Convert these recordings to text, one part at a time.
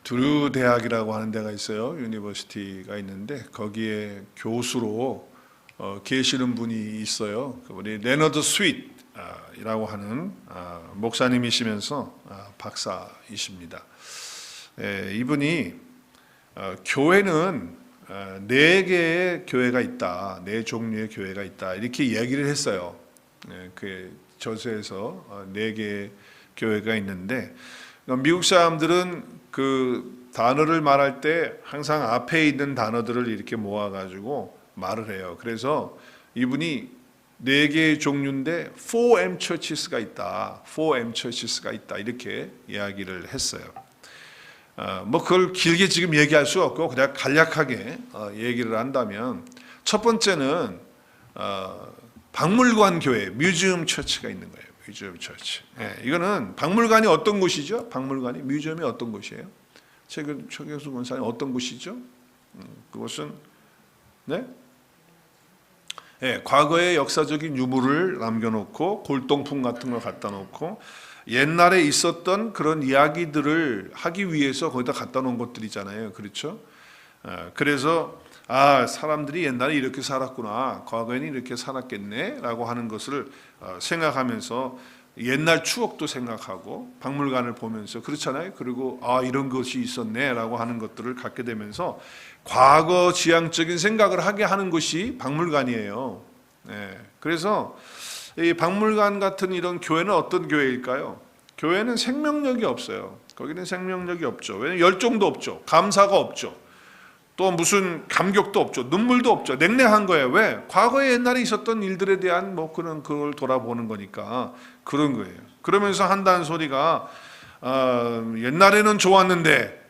두루 대학이라고 하는 데가 있어요. 유니버시티가 있는데 거기에 교수로 계시는 분이 있어요. 우리 레너드 스윗이라고 하는 목사님이시면서 박사이십니다. 이분이 교회는 네 개의 교회가 있다, 네 종류의 교회가 있다 이렇게 얘기를 했어요. 그 저서에서 네 개의 교회가 있는데 미국 사람들은 그 단어를 말할 때 항상 앞에 있는 단어들을 이렇게 모아가지고 말을 해요. 그래서 이분이 네 개의 종류인데 4M churches가 있다, 4M churches가 있다 이렇게 이야기를 했어요. 뭐 그걸 길게 지금 얘기할 수 없고 그냥 간략하게 얘기를 한다면 첫 번째는 박물관 교회, 뮤지엄 처치가 있는 거예요. 뮤지엄 처치. 이거는 박물관이 어떤 곳이죠? 박물관이 뮤지엄이 어떤 곳이에요? 최경수 권사님 어떤 곳이죠? 그것은 과거의 역사적인 유물을 남겨놓고 골동품 같은 걸 갖다 놓고 옛날에 있었던 그런 이야기들을 하기 위해서 거기다 갖다 놓은 것들이잖아요. 그렇죠? 그래서 사람들이 옛날에 이렇게 살았구나, 과거에는 이렇게 살았겠네 라고 하는 것을 생각하면서 옛날 추억도 생각하고 박물관을 보면서 그렇잖아요. 그리고 이런 것이 있었네 라고 하는 것들을 갖게 되면서 과거 지향적인 생각을 하게 하는 것이 박물관이에요. 그래서 이 박물관 같은 이런 교회는 어떤 교회일까요? 교회는 생명력이 없어요. 거기는 생명력이 없죠. 왜냐하면 열정도 없죠. 감사가 없죠. 또 무슨 감격도 없죠. 눈물도 없죠. 냉랭한 거예요. 왜? 과거에 옛날에 있었던 일들에 대한 그걸 돌아보는 거니까 그런 거예요. 그러면서 한다는 소리가 옛날에는 좋았는데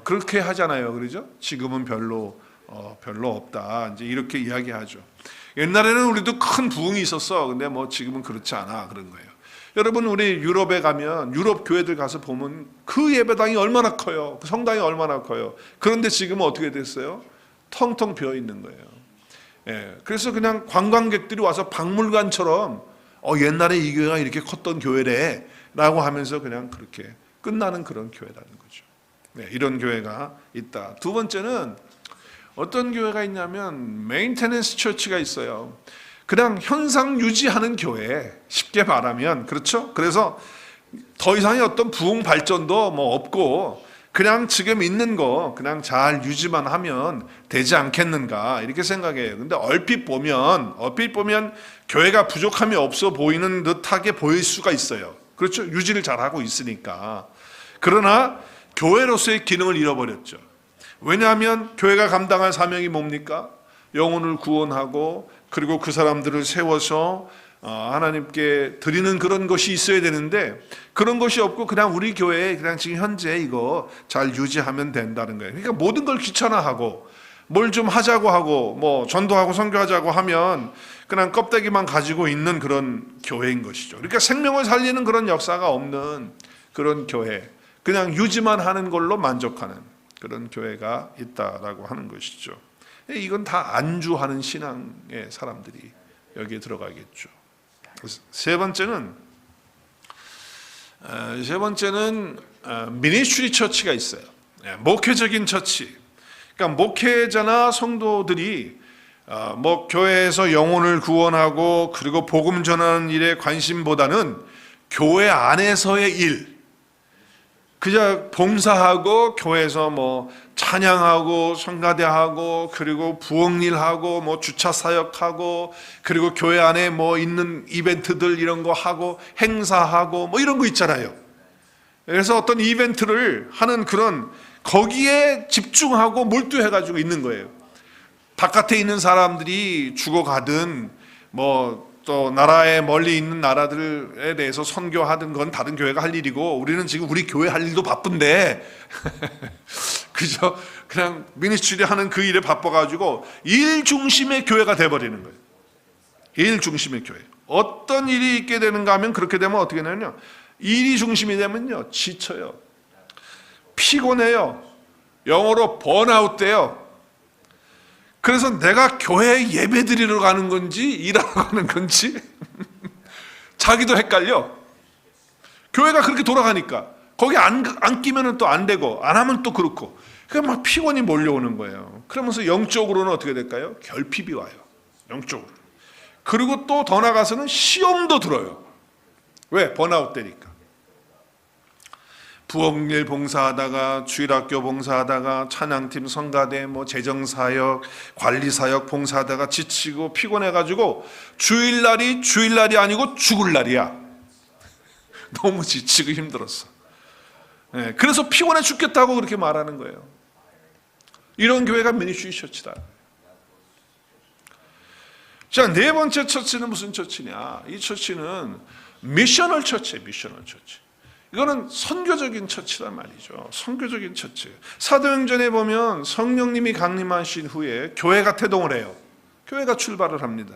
그렇게 하잖아요. 그러죠? 지금은 별로 없다. 이제 이렇게 이야기하죠. 옛날에는 우리도 큰 부흥이 있었어. 근데 지금은 그렇지 않아. 그런 거예요. 여러분, 우리 유럽에 가면 유럽 교회들 가서 보면 그 예배당이 얼마나 커요. 그 성당이 얼마나 커요. 그런데 지금은 어떻게 됐어요? 텅텅 비어 있는 거예요. 그래서 그냥 관광객들이 와서 박물관처럼 옛날에 이 교회가 이렇게 컸던 교회래 라고 하면서 그냥 그렇게 끝나는 그런 교회라는 거죠. 이런 교회가 있다. 두 번째는 어떤 교회가 있냐면 메인테넌스 처치가 있어요. 그냥 현상 유지하는 교회, 쉽게 말하면 그렇죠? 그래서 더 이상의 어떤 부흥 발전도 없고 그냥 지금 있는 거 그냥 잘 유지만 하면 되지 않겠는가 이렇게 생각해요. 근데 얼핏 보면 교회가 부족함이 없어 보이는 듯하게 보일 수가 있어요. 그렇죠? 유지를 잘하고 있으니까. 그러나 교회로서의 기능을 잃어버렸죠. 왜냐하면 교회가 감당할 사명이 뭡니까? 영혼을 구원하고 그리고 그 사람들을 세워서 하나님께 드리는 그런 것이 있어야 되는데 그런 것이 없고 그냥 우리 교회에 그냥 지금 현재 이거 잘 유지하면 된다는 거예요. 그러니까 모든 걸 귀찮아하고 뭘 좀 하자고 하고 전도하고 선교하자고 하면 그냥 껍데기만 가지고 있는 그런 교회인 것이죠. 그러니까 생명을 살리는 그런 역사가 없는 그런 교회, 그냥 유지만 하는 걸로 만족하는 그런 교회가 있다라고 하는 것이죠. 이건 다 안주하는 신앙의 사람들이 여기에 들어가겠죠. 세 번째는 미니스트리 처치가 있어요. 목회적인 처치. 그러니까 목회자나 성도들이 교회에서 영혼을 구원하고 그리고 복음 전하는 일에 관심보다는 교회 안에서의 일, 그저 봉사하고 교회에서 찬양하고 성가대하고 그리고 부흥일하고 주차 사역하고 그리고 교회 안에 있는 이벤트들 이런 거 하고 행사하고 이런 거 있잖아요. 그래서 어떤 이벤트를 하는 그런 거기에 집중하고 몰두해가지고 있는 거예요. 바깥에 있는 사람들이 죽어가든 또 나라에 멀리 있는 나라들에 대해서 선교하든 건 다른 교회가 할 일이고 우리는 지금 우리 교회 할 일도 바쁜데 그저 그냥 미니스트리 하는 그 일에 바빠가지고 일 중심의 교회가 돼버리는 거예요. 일 중심의 교회. 어떤 일이 있게 되는가 하면 그렇게 되면 어떻게 되냐면요, 일이 중심이 되면요 지쳐요, 피곤해요, 영어로 번아웃 돼요. 그래서 내가 교회에 예배 드리러 가는 건지 일하러 가는 건지 자기도 헷갈려. 교회가 그렇게 돌아가니까 거기 안 끼면은 또 안 되고 안 하면 또 그렇고 그러니까 막 피곤이 몰려오는 거예요. 그러면서 영적으로는 어떻게 될까요? 결핍이 와요. 영적으로. 그리고 또 더 나가서는 시험도 들어요. 왜? 번아웃 되니까. 부엌일 봉사하다가 주일학교 봉사하다가 찬양팀 성가대 재정사역 관리사역 봉사하다가 지치고 피곤해가지고 주일날이 아니고 죽을 날이야. 너무 지치고 힘들었어. 네, 그래서 피곤해 죽겠다고 그렇게 말하는 거예요. 이런 교회가 미니스트리 처치다. 자, 네 번째 처치는 무슨 처치냐? 이 처치는 미셔널 처치예요. 미셔널 처치. 이거는 선교적인 처치란 말이죠. 선교적인 처치. 사도행전에 보면 성령님이 강림하신 후에 교회가 태동을 해요. 교회가 출발을 합니다.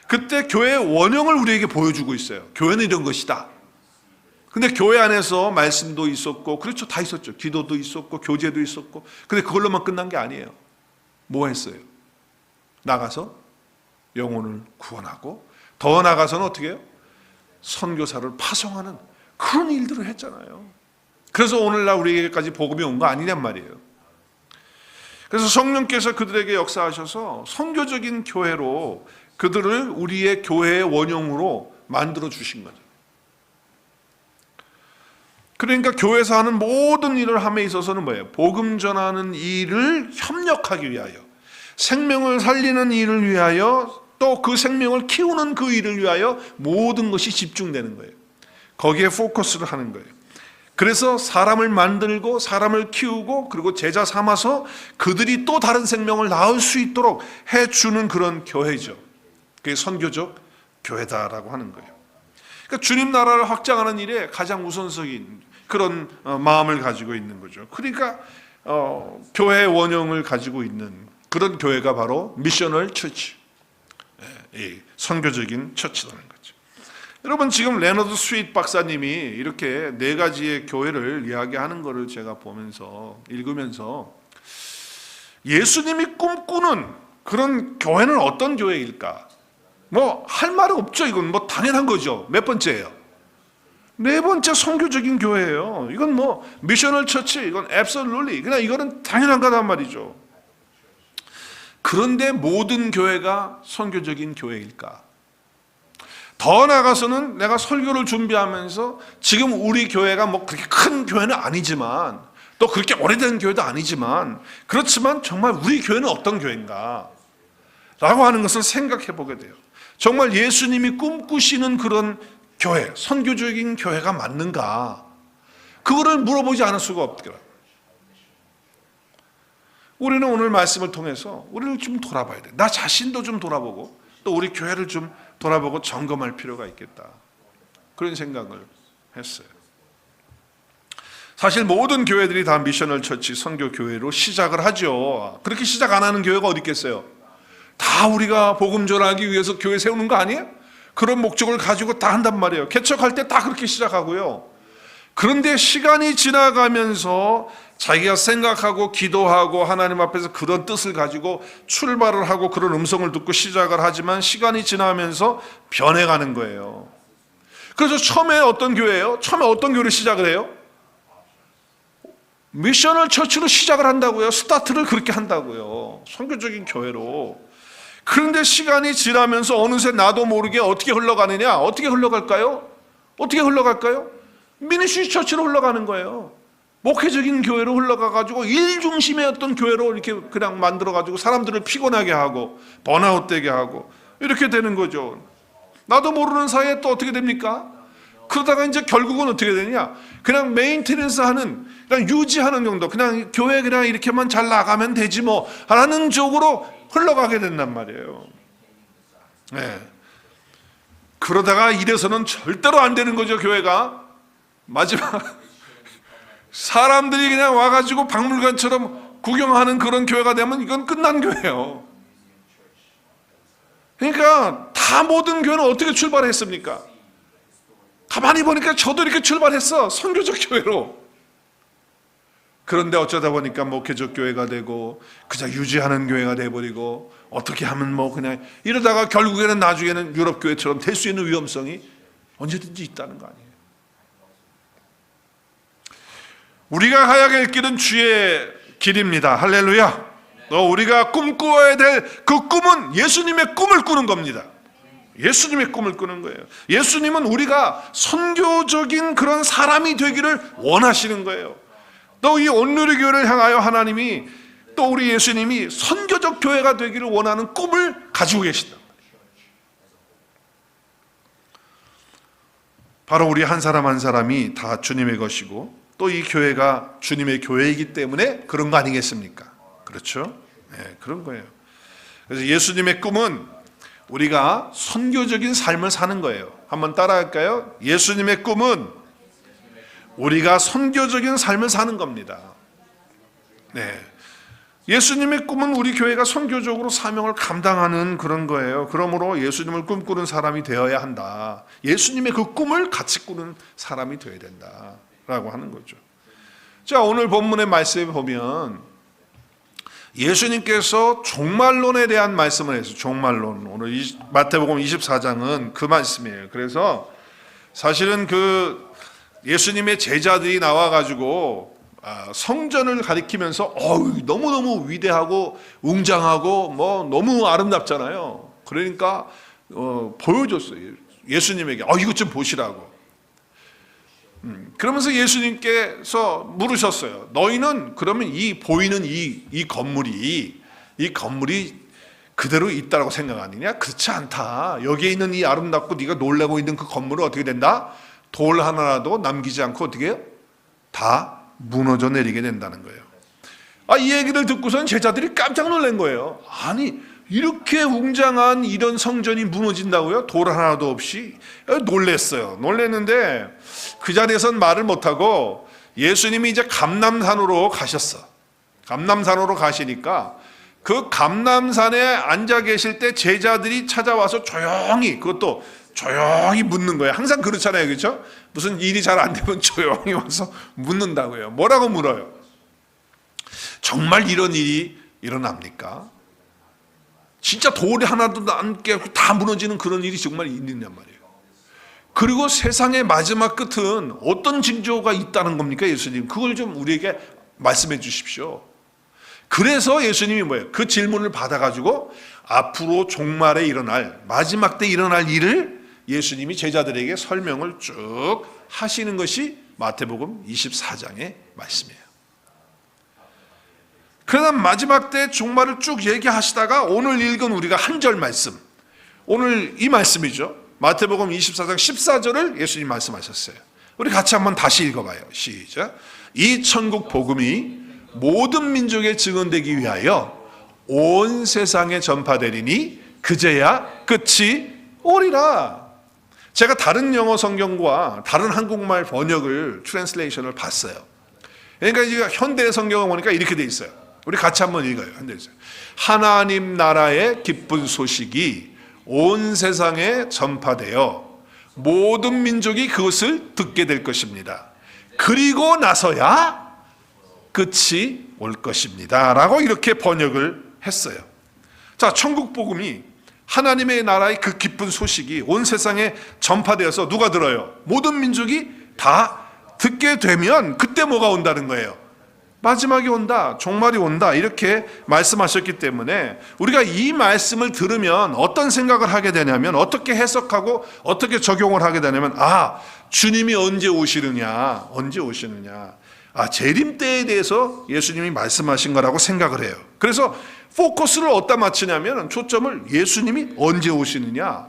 그때 교회의 원형을 우리에게 보여주고 있어요. 교회는 이런 것이다. 근데 교회 안에서 말씀도 있었고, 그렇죠. 다 있었죠. 기도도 있었고, 교제도 있었고. 근데 그걸로만 끝난 게 아니에요. 뭐 했어요? 나가서 영혼을 구원하고, 더 나가서는 어떻게 해요? 선교사를 파송하는 그런 일들을 했잖아요. 그래서 오늘날 우리에게까지 복음이 온 거 아니냔 말이에요. 그래서 성령께서 그들에게 역사하셔서 선교적인 교회로 그들을 우리의 교회의 원형으로 만들어 주신 거죠. 그러니까 교회에서 하는 모든 일을 함에 있어서는 뭐예요? 복음 전하는 일을 협력하기 위하여, 생명을 살리는 일을 위하여, 또 그 생명을 키우는 그 일을 위하여 모든 것이 집중되는 거예요. 거기에 포커스를 하는 거예요. 그래서 사람을 만들고 사람을 키우고 그리고 제자 삼아서 그들이 또 다른 생명을 낳을 수 있도록 해주는 그런 교회죠. 그게 선교적 교회다라고 하는 거예요. 그러니까 주님 나라를 확장하는 일에 가장 우선적인 그런 마음을 가지고 있는 거죠. 그러니까 교회의 원형을 가지고 있는 그런 교회가 바로 미셔널 처치, 선교적인 처치라는 거죠. 여러분, 지금 레너드 스윗 박사님이 이렇게 네 가지의 교회를 이야기하는 것을 제가 보면서 읽으면서 예수님이 꿈꾸는 그런 교회는 어떤 교회일까? 할 말이 없죠. 이건 당연한 거죠. 몇 번째예요? 네 번째, 선교적인 교회예요. 이건 미셔널 처치, 이건 absolutely, 그냥 이거는 당연한 거란 말이죠. 그런데 모든 교회가 선교적인 교회일까? 더 나아가서는 내가 설교를 준비하면서 지금 우리 교회가 그렇게 큰 교회는 아니지만, 또 그렇게 오래된 교회도 아니지만, 그렇지만 정말 우리 교회는 어떤 교회인가? 라고 하는 것을 생각해 보게 돼요. 정말 예수님이 꿈꾸시는 그런 교회, 선교적인 교회가 맞는가? 그거를 물어보지 않을 수가 없더라고요. 우리는 오늘 말씀을 통해서 우리를 좀 돌아봐야 돼. 나 자신도 좀 돌아보고 또 우리 교회를 좀 돌아보고 점검할 필요가 있겠다. 그런 생각을 했어요. 사실 모든 교회들이 다 미셔널 처치, 선교 교회로 시작을 하죠. 그렇게 시작 안 하는 교회가 어디 있겠어요? 다 우리가 복음 전하기 위해서 교회 세우는 거 아니에요? 그런 목적을 가지고 다 한단 말이에요. 개척할 때 다 그렇게 시작하고요. 그런데 시간이 지나가면서 자기가 생각하고 기도하고 하나님 앞에서 그런 뜻을 가지고 출발을 하고 그런 음성을 듣고 시작을 하지만 시간이 지나면서 변해가는 거예요. 그래서 처음에 어떤 교회예요? 처음에 어떤 교회를 시작을 해요? 미셔널 처치로 시작을 한다고요. 스타트를 그렇게 한다고요. 선교적인 교회로. 그런데 시간이 지나면서 어느새 나도 모르게 어떻게 흘러가느냐? 어떻게 흘러갈까요? 어떻게 흘러갈까요? 미니스트리 처치로 흘러가는 거예요. 목회적인 교회로 흘러가가지고 일 중심의 어떤 교회로 이렇게 그냥 만들어가지고 사람들을 피곤하게 하고 번아웃 되게 하고 이렇게 되는 거죠. 나도 모르는 사이에 또 어떻게 됩니까? 그러다가 이제 결국은 어떻게 되냐? 그냥 메인테넌스 하는, 그냥 유지하는 정도, 그냥 교회 그냥 이렇게만 잘 나가면 되지 뭐 라는 쪽으로 흘러가게 된단 말이에요. 네. 그러다가 이래서는 절대로 안 되는 거죠. 교회가 마지막 사람들이 그냥 와가지고 박물관처럼 구경하는 그런 교회가 되면 이건 끝난 교회예요. 그러니까 다 모든 교회는 어떻게 출발했습니까? 가만히 보니까 저도 이렇게 출발했어. 선교적 교회로. 그런데 어쩌다 보니까 목회적 교회가 되고 그냥 유지하는 교회가 돼버리고 어떻게 하면 그냥 이러다가 결국에는 나중에는 유럽 교회처럼 될 수 있는 위험성이 언제든지 있다는 거 아니에요. 우리가 가야 할 길은 주의 길입니다. 할렐루야. 우리가 꿈꾸어야 될 그 꿈은 예수님의 꿈을 꾸는 겁니다. 예수님의 꿈을 꾸는 거예요. 예수님은 우리가 선교적인 그런 사람이 되기를 원하시는 거예요. 또 이 온누리교회를 향하여 하나님이, 또 우리 예수님이 선교적 교회가 되기를 원하는 꿈을 가지고 계신다. 바로 우리 한 사람 한 사람이 다 주님의 것이고, 또 이 교회가 주님의 교회이기 때문에 그런 거 아니겠습니까? 그렇죠? 네, 그런 거예요. 그래서 예수님의 꿈은 우리가 선교적인 삶을 사는 거예요. 한번 따라할까요? 예수님의 꿈은 우리가 선교적인 삶을 사는 겁니다. 네. 예수님의 꿈은 우리 교회가 선교적으로 사명을 감당하는 그런 거예요. 그러므로 예수님을 꿈꾸는 사람이 되어야 한다. 예수님의 그 꿈을 같이 꾸는 사람이 되어야 된다라고 하는 거죠. 자, 오늘 본문의 말씀에 보면 예수님께서 종말론에 대한 말씀을 했어요. 종말론. 오늘 마태복음 24장은 그 말씀이에요. 그래서 사실은 그 예수님의 제자들이 나와가지고 성전을 가리키면서 너무너무 위대하고 웅장하고 뭐 너무 아름답잖아요. 그러니까 보여줬어요. 예수님에게 이것 좀 보시라고. 그러면서 예수님께서 물으셨어요. 너희는 그러면 이 보이는 이 건물이 그대로 있다라고 생각하느냐? 그렇지 않다. 여기에 있는 이 아름답고 네가 놀라고 있는 그 건물은 어떻게 된다? 돌 하나라도 남기지 않고 어떻게 다 무너져 내리게 된다는 거예요. 이 얘기를 듣고선 제자들이 깜짝 놀란 거예요. 아니, 이렇게 웅장한 이런 성전이 무너진다고요? 돌 하나도 없이? 놀랬어요. 놀랬는데 그 자리에선 말을 못하고 예수님이 이제 감람산으로 가셨어. 감람산으로 가시니까 그 감람산에 앉아 계실 때 제자들이 찾아와서 조용히, 그것도 조용히 묻는 거예요. 항상 그렇잖아요. 그렇죠? 무슨 일이 잘 안 되면 조용히 와서 묻는다고요. 뭐라고 물어요? 정말 이런 일이 일어납니까? 진짜 돌이 하나도 안 깨고 다 무너지는 그런 일이 정말 있느냐 말이에요. 그리고 세상의 마지막 끝은 어떤 징조가 있다는 겁니까? 예수님, 그걸 좀 우리에게 말씀해 주십시오. 그래서 예수님이 뭐예요? 그 질문을 받아가지고 앞으로 종말에 일어날, 마지막 때 일어날 일을 예수님이 제자들에게 설명을 쭉 하시는 것이 마태복음 24장의 말씀이에요. 그러나 마지막 때 종말을 쭉 얘기하시다가 오늘 읽은 우리가 한 절 말씀, 오늘 이 말씀이죠. 마태복음 24장 14절을 예수님 말씀하셨어요. 우리 같이 한번 다시 읽어봐요. 시작. 이 천국 복음이 모든 민족에 증언되기 위하여 온 세상에 전파되리니 그제야 끝이 오리라. 제가 다른 영어 성경과 다른 한국말 번역을 트랜슬레이션을 봤어요. 그러니까 이제 현대 성경을 보니까 이렇게 돼 있어요. 우리 같이 한번 읽어요. 하나님 나라의 기쁜 소식이 온 세상에 전파되어 모든 민족이 그것을 듣게 될 것입니다. 그리고 나서야 끝이 올 것입니다. 라고 이렇게 번역을 했어요. 자, 천국 복음이 하나님의 나라의 그 기쁜 소식이 온 세상에 전파되어서 누가 들어요? 모든 민족이 다 듣게 되면 그때 뭐가 온다는 거예요? 마지막이 온다, 종말이 온다, 이렇게 말씀하셨기 때문에 우리가 이 말씀을 들으면 어떤 생각을 하게 되냐면, 어떻게 해석하고 어떻게 적용을 하게 되냐면, 주님이 언제 오시느냐, 재림 때에 대해서 예수님이 말씀하신 거라고 생각을 해요. 그래서 포커스를 어디다 맞추냐면, 초점을 예수님이 언제 오시느냐,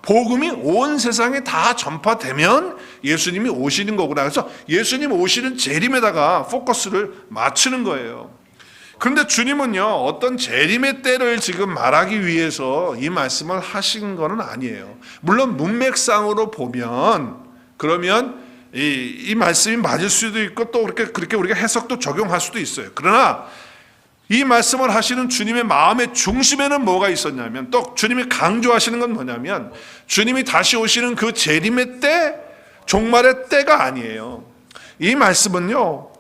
복음이 온 세상에 다 전파되면 예수님이 오시는 거구나. 그래서 예수님 오시는 재림에다가 포커스를 맞추는 거예요. 그런데 주님은요, 어떤 재림의 때를 지금 말하기 위해서 이 말씀을 하신 거는 아니에요. 물론 문맥상으로 보면 그러면 이 말씀이 맞을 수도 있고 또 그렇게 우리가 해석도 적용할 수도 있어요. 그러나 이 말씀을 하시는 주님의 마음의 중심에는 뭐가 있었냐면, 또 주님이 강조하시는 건 뭐냐면, 주님이 다시 오시는 그 재림의 때, 종말의 때가 아니에요. 이 말씀은요,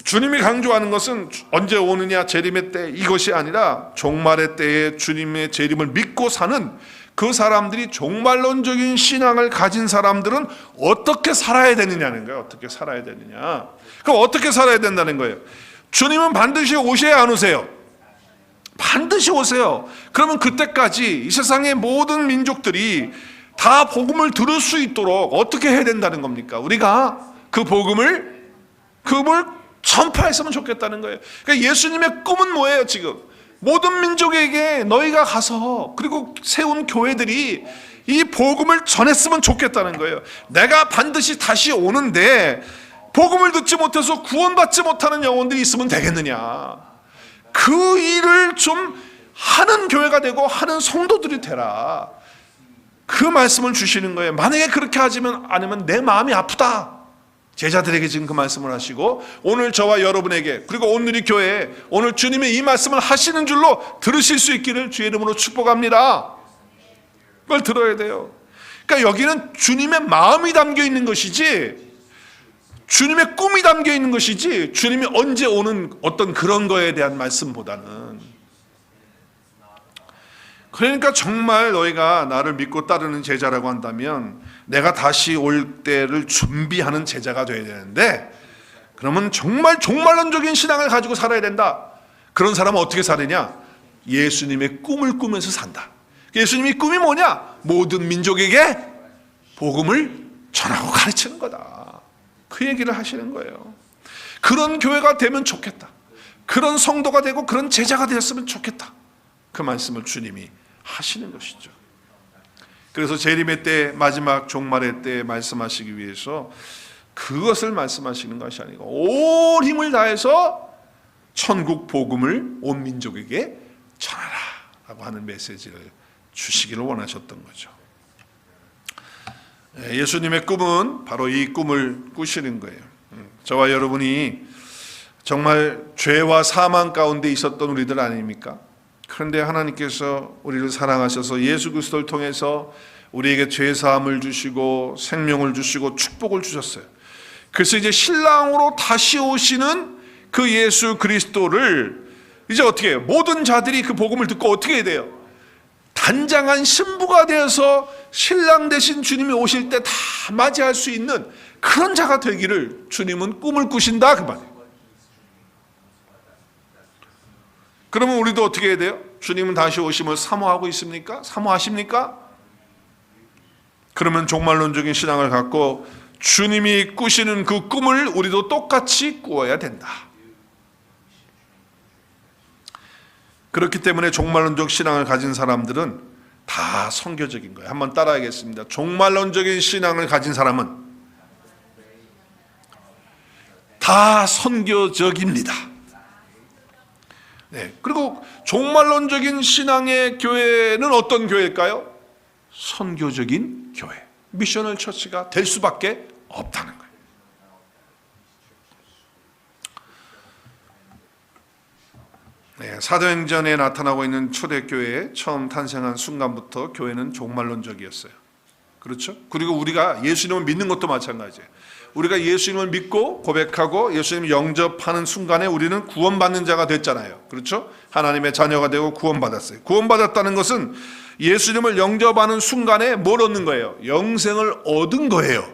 주님이 강조하는 것은 언제 오느냐, 재림의 때, 이것이 아니라 종말의 때에 주님의 재림을 믿고 사는 그 사람들이 종말론적인 신앙을 가진 사람들은 어떻게 살아야 되느냐는 거예요. 어떻게 살아야 되느냐. 그럼 어떻게 살아야 된다는 거예요? 주님은 반드시 오셔야 안 오세요? 반드시 오세요. 그러면 그때까지 이 세상의 모든 민족들이 다 복음을 들을 수 있도록 어떻게 해야 된다는 겁니까? 우리가 그 복음을 전파했으면 좋겠다는 거예요. 그러니까 예수님의 꿈은 뭐예요? 지금 모든 민족에게 너희가 가서, 그리고 세운 교회들이 이 복음을 전했으면 좋겠다는 거예요. 내가 반드시 다시 오는데 복음을 듣지 못해서 구원받지 못하는 영혼들이 있으면 되겠느냐. 그 일을 좀 하는 교회가 되고 하는 성도들이 되라. 그 말씀을 주시는 거예요. 만약에 그렇게 하지 않으면 내 마음이 아프다. 제자들에게 지금 그 말씀을 하시고, 오늘 저와 여러분에게, 그리고 오늘이 교회에 오늘 주님의 이 말씀을 하시는 줄로 들으실 수 있기를 주의 이름으로 축복합니다. 그걸 들어야 돼요. 그러니까 여기는 주님의 마음이 담겨 있는 것이지, 주님의 꿈이 담겨 있는 것이지, 주님이 언제 오는 어떤 그런 거에 대한 말씀보다는. 그러니까 정말 너희가 나를 믿고 따르는 제자라고 한다면 내가 다시 올 때를 준비하는 제자가 되어야 되는데, 그러면 정말 종말론적인 신앙을 가지고 살아야 된다. 그런 사람은 어떻게 사느냐? 예수님의 꿈을 꾸면서 산다. 예수님의 꿈이 뭐냐? 모든 민족에게 복음을 전하고 가르치는 거다. 그 얘기를 하시는 거예요. 그런 교회가 되면 좋겠다. 그런 성도가 되고 그런 제자가 되었으면 좋겠다. 그 말씀을 주님이 하시는 것이죠. 그래서 재림의 때, 마지막 종말의 때 말씀하시기 위해서 그것을 말씀하시는 것이 아니고 온 힘을 다해서 천국 복음을 온 민족에게 전하라 라고 하는 메시지를 주시기를 원하셨던 거죠. 예수님의 꿈은 바로 이 꿈을 꾸시는 거예요. 저와 여러분이 정말 죄와 사망 가운데 있었던 우리들 아닙니까? 그런데 하나님께서 우리를 사랑하셔서 예수 그리스도를 통해서 우리에게 죄 사함을 주시고 생명을 주시고 축복을 주셨어요. 그래서 이제 신랑으로 다시 오시는 그 예수 그리스도를 이제 어떻게 해요? 모든 자들이 그 복음을 듣고 어떻게 해야 돼요? 단장한 신부가 되어서 신랑 대신 주님이 오실 때 다 맞이할 수 있는 그런 자가 되기를 주님은 꿈을 꾸신다, 그 말이에요. 그러면 우리도 어떻게 해야 돼요? 주님은 다시 오심을 사모하고 있습니까? 사모하십니까? 그러면 종말론적인 신앙을 갖고 주님이 꾸시는 그 꿈을 우리도 똑같이 꾸어야 된다. 그렇기 때문에 종말론적 신앙을 가진 사람들은 다 선교적인 거예요. 한번 따라하겠습니다. 종말론적인 신앙을 가진 사람은 다 선교적입니다. 네. 그리고 종말론적인 신앙의 교회는 어떤 교회일까요? 선교적인 교회, 미셔널 처치가 될 수밖에 없다는 거예요. 네, 사도행전에 나타나고 있는 초대교회에 처음 탄생한 순간부터 교회는 종말론적이었어요. 그렇죠? 그리고 우리가 예수님을 믿는 것도 마찬가지예요. 우리가 예수님을 믿고 고백하고 예수님 영접하는 순간에 우리는 구원받는 자가 됐잖아요. 그렇죠? 하나님의 자녀가 되고 구원받았어요. 구원받았다는 것은 예수님을 영접하는 순간에 뭘 얻는 거예요? 영생을 얻은 거예요.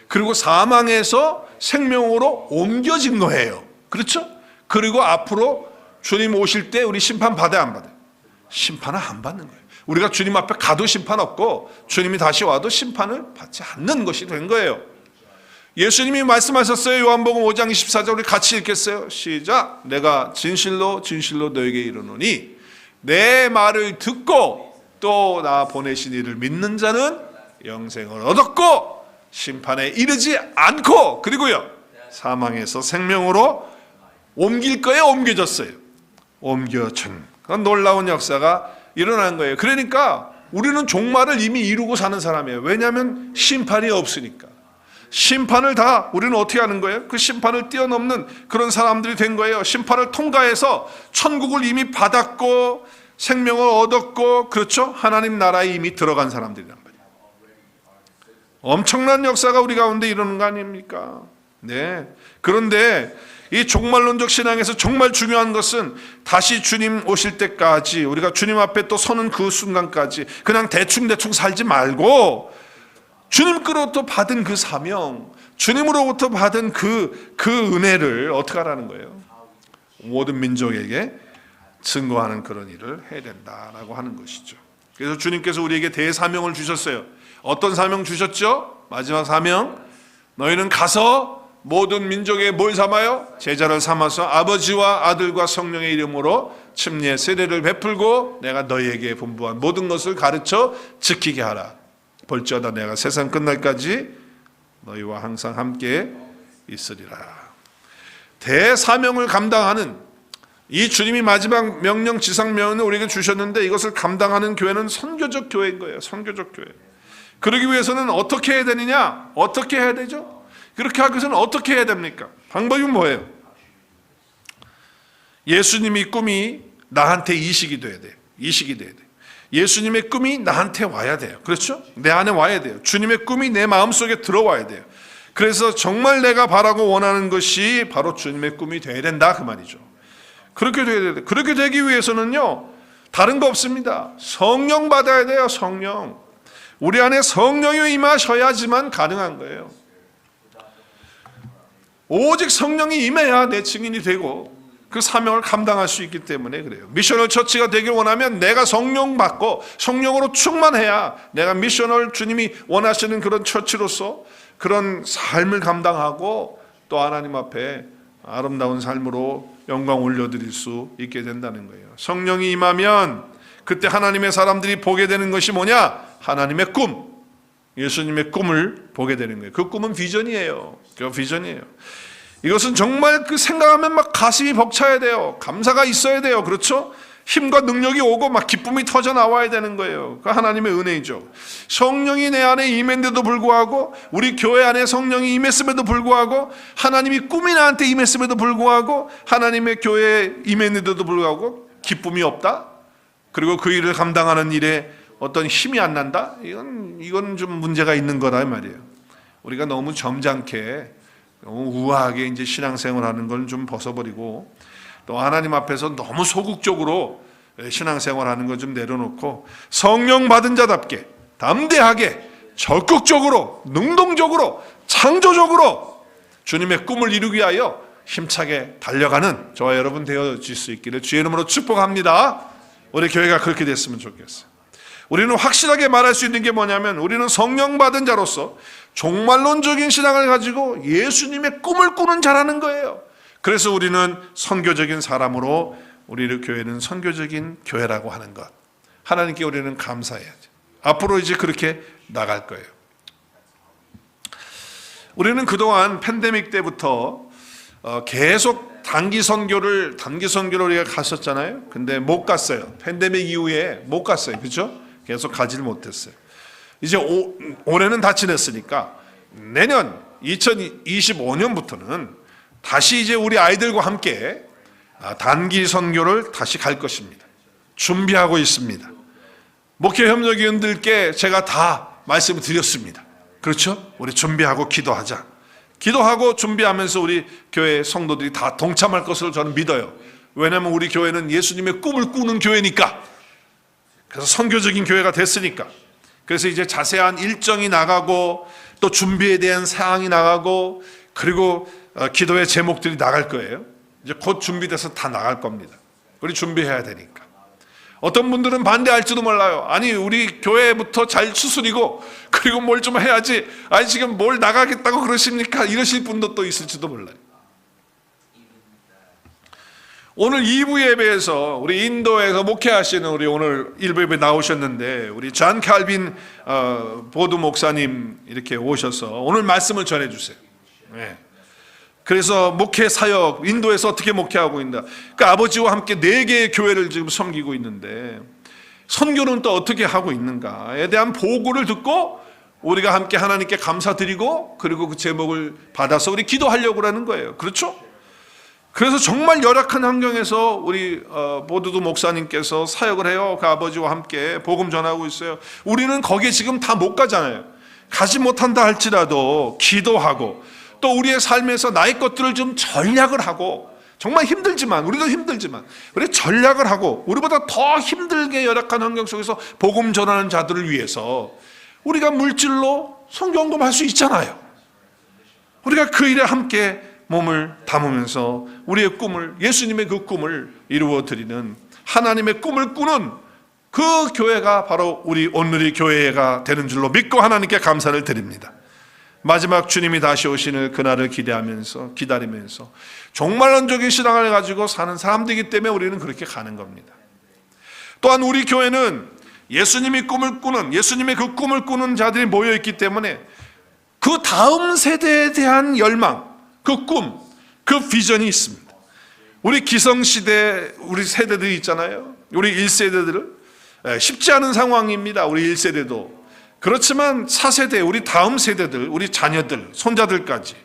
그리고 사망에서 생명으로 옮겨진 거예요. 그렇죠? 그리고 앞으로 주님 오실 때 우리 심판 받아야 안 받아요? 심판을 안 받는 거예요. 우리가 주님 앞에 가도 심판 없고 주님이 다시 와도 심판을 받지 않는 것이 된 거예요. 예수님이 말씀하셨어요. 요한복음 5장 24절 우리 같이 읽겠어요. 시작. 내가 진실로 진실로 너에게 이르노니 내 말을 듣고 또 나 보내신 이를 믿는 자는 영생을 얻었고 심판에 이르지 않고, 그리고요 사망에서 생명으로 옮길 거에 옮겨졌어요. 옮겨진 그런 놀라운 역사가 일어난 거예요. 그러니까 우리는 종말을 이미 이루고 사는 사람이에요. 왜냐하면 심판이 없으니까. 심판을 다 우리는 어떻게 하는 거예요? 그 심판을 뛰어넘는 그런 사람들이 된 거예요. 심판을 통과해서 천국을 이미 받았고 생명을 얻었고, 그렇죠? 하나님 나라에 이미 들어간 사람들이란 말이에요. 엄청난 역사가 우리 가운데 이러는 거 아닙니까? 네. 그런데 이 종말론적 신앙에서 정말 중요한 것은 다시 주님 오실 때까지 우리가 주님 앞에 또 서는 그 순간까지 그냥 대충 살지 말고 주님으로부터 받은 그 사명, 주님으로부터 받은 그 은혜를 어떻게 하라는 거예요? 모든 민족에게 증거하는 그런 일을 해야 된다라고 하는 것이죠. 그래서 주님께서 우리에게 대사명을 주셨어요. 어떤 사명 주셨죠? 마지막 사명, 너희는 가서 모든 민족에 뭘 삼아요? 제자를 삼아서 아버지와 아들과 성령의 이름으로 침례 세례를 베풀고 내가 너희에게 분부한 모든 것을 가르쳐 지키게 하라. 볼지어다 내가 세상 끝날까지 너희와 항상 함께 있으리라. 대사명을 감당하는 이 주님이 마지막 명령 지상명을 우리에게 주셨는데 이것을 감당하는 교회는 선교적 교회인 거예요. 선교적 교회. 그러기 위해서는 어떻게 해야 되느냐? 어떻게 해야 되죠? 그렇게 하기 위해서는 어떻게 해야 됩니까? 방법이 뭐예요? 예수님이 꿈이 나한테 이식이 돼야 돼요. 이식이 돼야 돼요. 예수님의 꿈이 나한테 와야 돼요. 그렇죠? 내 안에 와야 돼요. 주님의 꿈이 내 마음속에 들어와야 돼요. 그래서 정말 내가 바라고 원하는 것이 바로 주님의 꿈이 돼야 된다 그 말이죠. 그렇게 돼야 돼요. 그렇게 되기 위해서는요, 다른 거 없습니다. 성령 받아야 돼요. 성령. 우리 안에 성령이 임하셔야지만 가능한 거예요. 오직 성령이 임해야 내 증인이 되고 그 사명을 감당할 수 있기 때문에 그래요. 미셔널 처치가 되길 원하면 내가 성령 받고 성령으로 충만해야 내가 미셔널 주님이 원하시는 그런 처치로서 그런 삶을 감당하고 또 하나님 앞에 아름다운 삶으로 영광 올려드릴 수 있게 된다는 거예요. 성령이 임하면 그때 하나님의 사람들이 보게 되는 것이 뭐냐? 하나님의 꿈, 예수님의 꿈을 보게 되는 거예요. 그 꿈은 비전이에요. 그 비전이에요. 이것은 정말 그 생각하면 막 가슴이 벅차야 돼요. 감사가 있어야 돼요. 그렇죠? 힘과 능력이 오고 막 기쁨이 터져 나와야 되는 거예요. 그 하나님의 은혜이죠. 성령이 내 안에 임했는데도 불구하고 우리 교회 안에 성령이 임했음에도 불구하고 하나님이 꿈이 나한테 임했음에도 불구하고 하나님의 교회에 임했는데도 불구하고 기쁨이 없다? 그리고 그 일을 감당하는 일에 어떤 힘이 안 난다? 이건 좀 문제가 있는 거다 이 말이에요. 우리가 너무 점잖게 너무 우아하게 이제 신앙생활하는 걸 좀 벗어버리고 또 하나님 앞에서 너무 소극적으로 신앙생활하는 거 좀 내려놓고 성령 받은 자답게 담대하게 적극적으로 능동적으로 창조적으로 주님의 꿈을 이루기 위하여 힘차게 달려가는 저와 여러분 되어질 수 있기를 주의 이름으로 축복합니다. 우리 교회가 그렇게 됐으면 좋겠어요. 우리는 확실하게 말할 수 있는 게 뭐냐면 우리는 성령 받은 자로서 종말론적인 신앙을 가지고 예수님의 꿈을 꾸는 자라는 거예요. 그래서 우리는 선교적인 사람으로 우리 교회는 선교적인 교회라고 하는 것. 하나님께 우리는 감사해야죠. 앞으로 이제 그렇게 나갈 거예요. 우리는 그동안 팬데믹 때부터 계속 단기 선교를 우리가 갔었잖아요. 근데 못 갔어요. 팬데믹 이후에 못 갔어요. 그렇죠? 계속 가지를 못했어요. 이제 올해는 다 지냈으니까 내년 2025년부터는 다시 이제 우리 아이들과 함께 단기 선교를 다시 갈 것입니다. 준비하고 있습니다. 목회 협력위원들께 제가 다 말씀을 드렸습니다. 그렇죠? 우리 준비하고 기도하자. 기도하고 준비하면서 우리 교회 성도들이 다 동참할 것을 저는 믿어요. 왜냐하면 우리 교회는 예수님의 꿈을 꾸는 교회니까. 그래서 선교적인 교회가 됐으니까. 그래서 이제 자세한 일정이 나가고 또 준비에 대한 사항이 나가고 그리고 기도의 제목들이 나갈 거예요. 이제 곧 준비돼서 다 나갈 겁니다. 우리 준비해야 되니까. 어떤 분들은 반대할지도 몰라요. 아니 우리 교회부터 잘 추스리고 그리고 뭘 좀 해야지. 아니 지금 뭘 나가겠다고 그러십니까? 이러실 분도 또 있을지도 몰라요. 오늘 2부 예배에서 우리 인도에서 목회하시는 우리 오늘 1부 예배 나오셨는데 우리 잔 칼빈 보드 목사님 이렇게 오셔서 오늘 말씀을 전해주세요. 네. 그래서 목회 사역 인도에서 어떻게 목회하고 있나. 그 아버지와 함께 4개의 교회를 지금 섬기고 있는데 선교는 또 어떻게 하고 있는가에 대한 보고를 듣고 우리가 함께 하나님께 감사드리고 그리고 그 제목을 받아서 우리 기도하려고 하는 거예요. 그렇죠? 그래서 정말 열악한 환경에서 우리 보드도 목사님께서 사역을 해요. 그 아버지와 함께 복음 전하고 있어요. 우리는 거기에 지금 다 못 가잖아요. 가지 못한다 할지라도 기도하고 또 우리의 삶에서 나의 것들을 좀 전략을 하고, 정말 힘들지만, 우리도 힘들지만 우리 전략을 하고 우리보다 더 힘들게 열악한 환경 속에서 복음 전하는 자들을 위해서 우리가 물질로 성경금할 수 있잖아요. 우리가 그 일에 함께 몸을 담으면서 우리의 꿈을, 예수님의 그 꿈을 이루어 드리는, 하나님의 꿈을 꾸는 그 교회가 바로 우리 오늘의 교회가 되는 줄로 믿고 하나님께 감사를 드립니다. 마지막 주님이 다시 오시는 그날을 기다리면서 종말론적인 신앙을 가지고 사는 사람들이기 때문에 우리는 그렇게 가는 겁니다. 또한 우리 교회는 예수님의 꿈을 꾸는, 예수님의 그 꿈을 꾸는 자들이 모여있기 때문에 그 다음 세대에 대한 열망, 그 꿈, 그 비전이 있습니다. 우리 기성시대 우리 세대들이 있잖아요. 우리 1세대들은 쉽지 않은 상황입니다. 우리 1세대도. 그렇지만 4세대, 우리 다음 세대들, 우리 자녀들, 손자들까지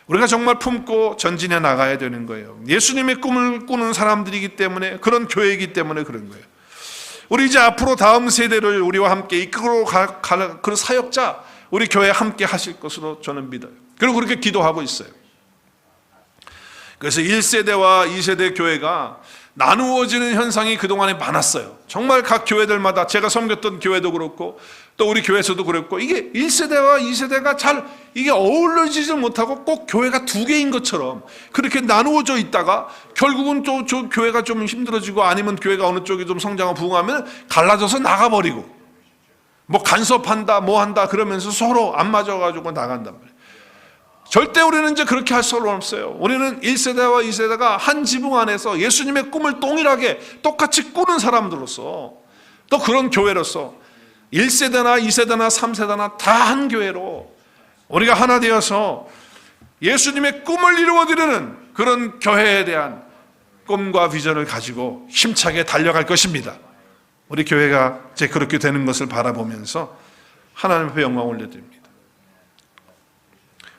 우리가 정말 품고 전진해 나가야 되는 거예요. 예수님의 꿈을 꾸는 사람들이기 때문에, 그런 교회이기 때문에 그런 거예요. 우리 이제 앞으로 다음 세대를 우리와 함께 이끌어 갈 그런 사역자, 우리 교회에 함께 하실 것으로 저는 믿어요. 그리고 그렇게 기도하고 있어요. 그래서 1세대와 2세대 교회가 나누어지는 현상이 그동안에 많았어요. 정말 각 교회들마다, 제가 섬겼던 교회도 그렇고 또 우리 교회에서도 그랬고, 이게 1세대와 2세대가 잘 이게 어울려지지 못하고 꼭 교회가 두 개인 것처럼 그렇게 나누어져 있다가 결국은 또 저 교회가 좀 힘들어지고, 아니면 교회가 어느 쪽이 좀 성장하고 부흥하면 갈라져서 나가버리고, 뭐 간섭한다 뭐 한다 그러면서 서로 안 맞아가지고 나간단 말이에요. 절대 우리는 이제 그렇게 할 수는 없어요. 우리는 1세대와 2세대가 한 지붕 안에서 예수님의 꿈을 동일하게 똑같이 꾸는 사람들로서, 또 그런 교회로서 1세대나 2세대나 3세대나 다 한 교회로 우리가 하나 되어서 예수님의 꿈을 이루어드리는 그런 교회에 대한 꿈과 비전을 가지고 힘차게 달려갈 것입니다. 우리 교회가 이제 그렇게 되는 것을 바라보면서 하나님 앞에 영광 올려드립니다.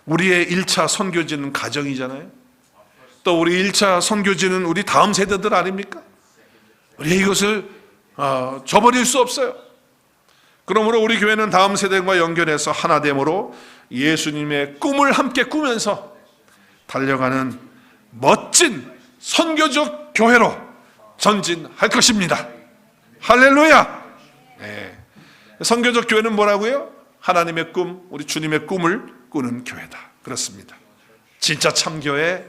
우리의 1차 선교지는 가정이잖아요. 또 우리 1차 선교지는 우리 다음 세대들 아닙니까? 우리 이것을 저버릴 수 없어요. 그러므로 우리 교회는 다음 세대과 연결해서 하나됨으로 예수님의 꿈을 함께 꾸면서 달려가는 멋진 선교적 교회로 전진할 것입니다. 할렐루야. 네. 선교적 교회는 뭐라고요? 하나님의 꿈, 우리 주님의 꿈을 꾸는 교회다. 그렇습니다. 진짜 참교회,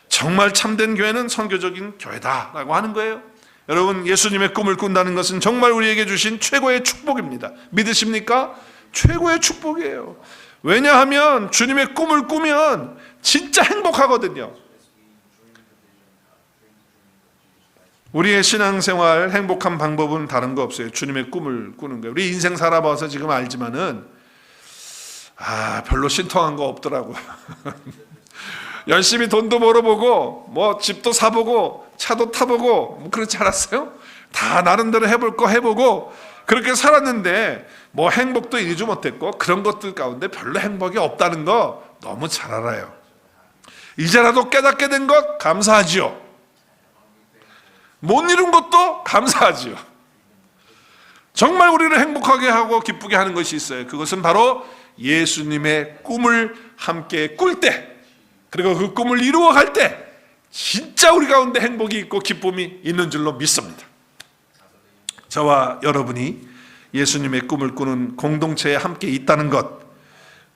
정말 참된 교회는 선교적인 교회다라고 하는 거예요. 여러분, 예수님의 꿈을 꾼다는 것은 정말 우리에게 주신 최고의 축복입니다. 믿으십니까? 최고의 축복이에요. 왜냐하면 주님의 꿈을 꾸면 진짜 행복하거든요. 우리의 신앙생활 행복한 방법은 다른 거 없어요. 주님의 꿈을 꾸는 거예요. 우리 인생 살아봐서 지금 알지만은 별로 신통한 거 없더라고요. 열심히 돈도 벌어보고 뭐 집도 사보고 차도 타보고 뭐 그렇지 않았어요? 다 나름대로 해볼 거 해보고 그렇게 살았는데 뭐 행복도 이루지 못했고, 그런 것들 가운데 별로 행복이 없다는 거 너무 잘 알아요. 이제라도 깨닫게 된 것 감사하지요. 못 이룬 것도 감사하지요. 정말 우리를 행복하게 하고 기쁘게 하는 것이 있어요. 그것은 바로 예수님의 꿈을 함께 꿀 때, 그리고 그 꿈을 이루어갈 때 진짜 우리 가운데 행복이 있고 기쁨이 있는 줄로 믿습니다. 저와 여러분이 예수님의 꿈을 꾸는 공동체에 함께 있다는 것,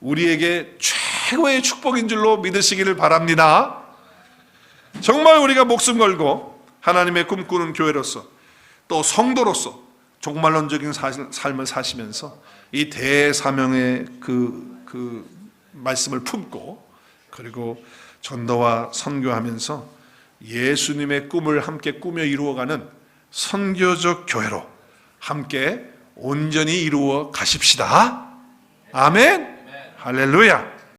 우리에게 최고의 축복인 줄로 믿으시기를 바랍니다. 정말 우리가 목숨 걸고 하나님의 꿈꾸는 교회로서, 또 성도로서 종말론적인 삶을 사시면서 이 대사명의 그 말씀을 품고, 그리고 전도와 선교하면서 예수님의 꿈을 함께 꾸며 이루어가는 선교적 교회로 함께 온전히 이루어 가십시다. 아멘. 할렐루야.